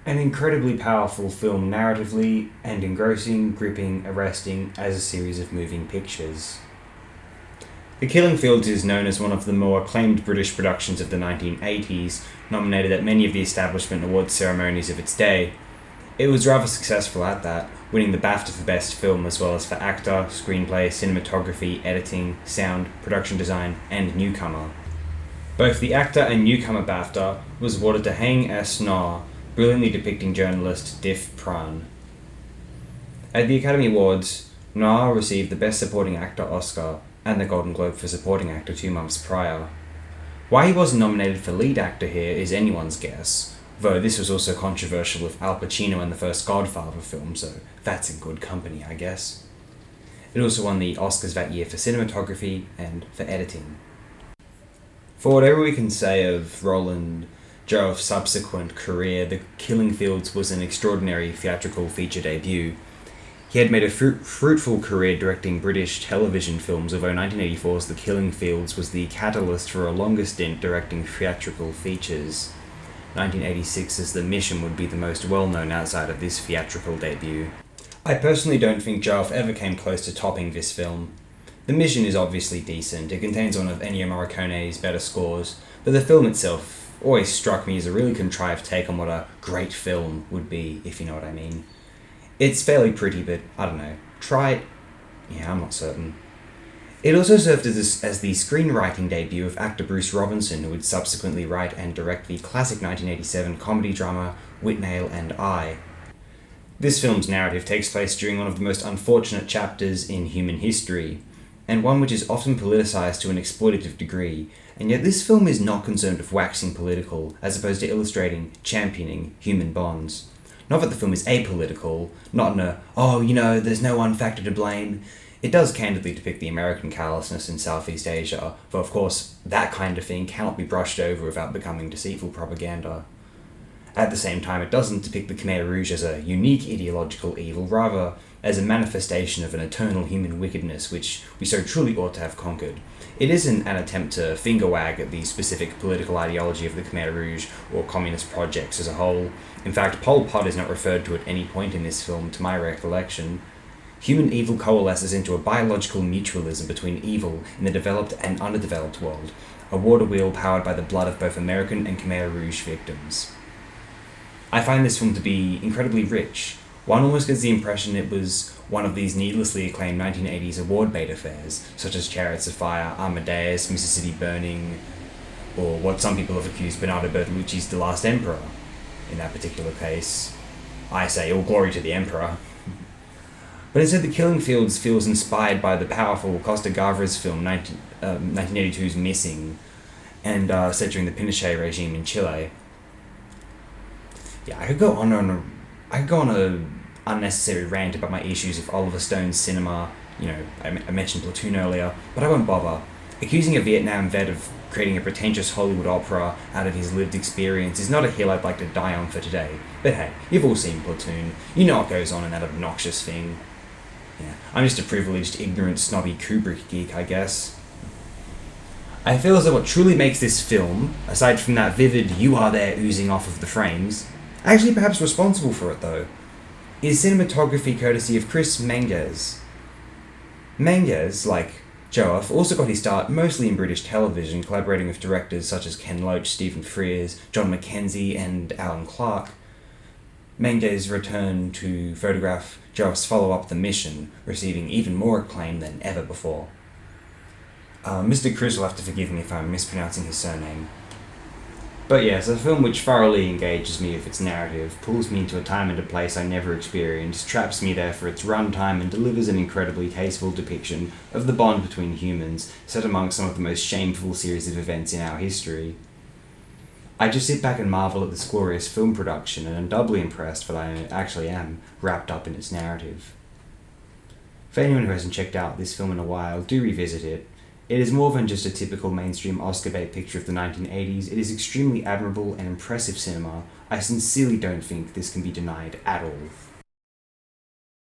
An incredibly powerful film narratively and engrossing, gripping, arresting as a series of moving pictures. The Killing Fields is known as one of the more acclaimed British productions of the 1980s, nominated at many of the establishment awards ceremonies of its day. It was rather successful at that, winning the BAFTA for Best Film as well as for actor, screenplay, cinematography, editing, sound, production design, and newcomer. Both the actor and newcomer BAFTA was awarded to Hang S. Nar, brilliantly depicting journalist Diff Pran. At the Academy Awards, Nar received the Best Supporting Actor Oscar and the Golden Globe for Supporting Actor 2 months prior. Why he wasn't nominated for lead actor here is anyone's guess, though this was also controversial with Al Pacino in the first Godfather film, so that's in good company, I guess. It also won the Oscars that year for cinematography and for editing. For whatever we can say of Roland Joffe's subsequent career, The Killing Fields was an extraordinary theatrical feature debut. He had made a fruitful career directing British television films, although 1984's The Killing Fields was the catalyst for a longer stint directing theatrical features. 1986's The Mission would be the most well-known outside of this theatrical debut. I personally don't think Joffe ever came close to topping this film. The Mission is obviously decent, it contains one of Ennio Morricone's better scores, but the film itself always struck me as a really contrived take on what a great film would be, if you know what I mean. It's fairly pretty, but I don't know. Try it? Yeah, I'm not certain. It also served as the screenwriting debut of actor Bruce Robinson, who would subsequently write and direct the classic 1987 comedy drama Whitnale and I. This film's narrative takes place during one of the most unfortunate chapters in human history, and one which is often politicized to an exploitative degree, and yet this film is not concerned with waxing political, as opposed to illustrating, championing human bonds. Not that the film is apolitical, not in a, there's no one factor to blame. It does candidly depict the American callousness in Southeast Asia, though of course that kind of thing cannot be brushed over without becoming deceitful propaganda. At the same time, it doesn't depict the Khmer Rouge as a unique ideological evil, rather as a manifestation of an eternal human wickedness which we so truly ought to have conquered. It isn't an attempt to finger-wag at the specific political ideology of the Khmer Rouge or communist projects as a whole. In fact, Pol Pot is not referred to at any point in this film, to my recollection. Human evil coalesces into a biological mutualism between evil in the developed and underdeveloped world, a water wheel powered by the blood of both American and Khmer Rouge victims. I find this film to be incredibly rich. One almost gets the impression it was one of these needlessly acclaimed 1980s award bait affairs, such as Chariots of Fire, Amadeus, Mississippi Burning, or what some people have accused Bernardo Bertolucci's The Last Emperor. In that particular case, I say all glory to the Emperor. But instead, The Killing Fields feels inspired by the powerful Costa Gavras film 1982's Missing, and set during the Pinochet regime in Chile. Yeah, I could go on a unnecessary rant about my issues with Oliver Stone's cinema. I mentioned Platoon earlier, but I won't bother. Accusing a Vietnam vet of creating a pretentious Hollywood opera out of his lived experience is not a hill I'd like to die on for today. But hey, you've all seen Platoon. You know what goes on in that obnoxious thing. Yeah, I'm just a privileged, ignorant, snobby Kubrick geek, I guess. I feel as though what truly makes this film, aside from that vivid "you are there" oozing off of the frames, actually perhaps responsible for it though, is cinematography courtesy of Chris Menges. Menges, like Joffe, also got his start mostly in British television, collaborating with directors such as Ken Loach, Stephen Frears, John Mackenzie, and Alan Clark. Menges returned to photograph Joffe's follow-up The Mission, receiving even more acclaim than ever before. Mr. Cruz will have to forgive me if I'm mispronouncing his surname. But yes, a film which thoroughly engages me with its narrative, pulls me into a time and a place I never experienced, traps me there for its runtime, and delivers an incredibly tasteful depiction of the bond between humans, set among some of the most shameful series of events in our history. I just sit back and marvel at this glorious film production, and am doubly impressed that I actually am wrapped up in its narrative. For anyone who hasn't checked out this film in a while, do revisit it. It is more than just a typical mainstream Oscar bait picture of the 1980s, it is extremely admirable and impressive cinema. I sincerely don't think this can be denied at all.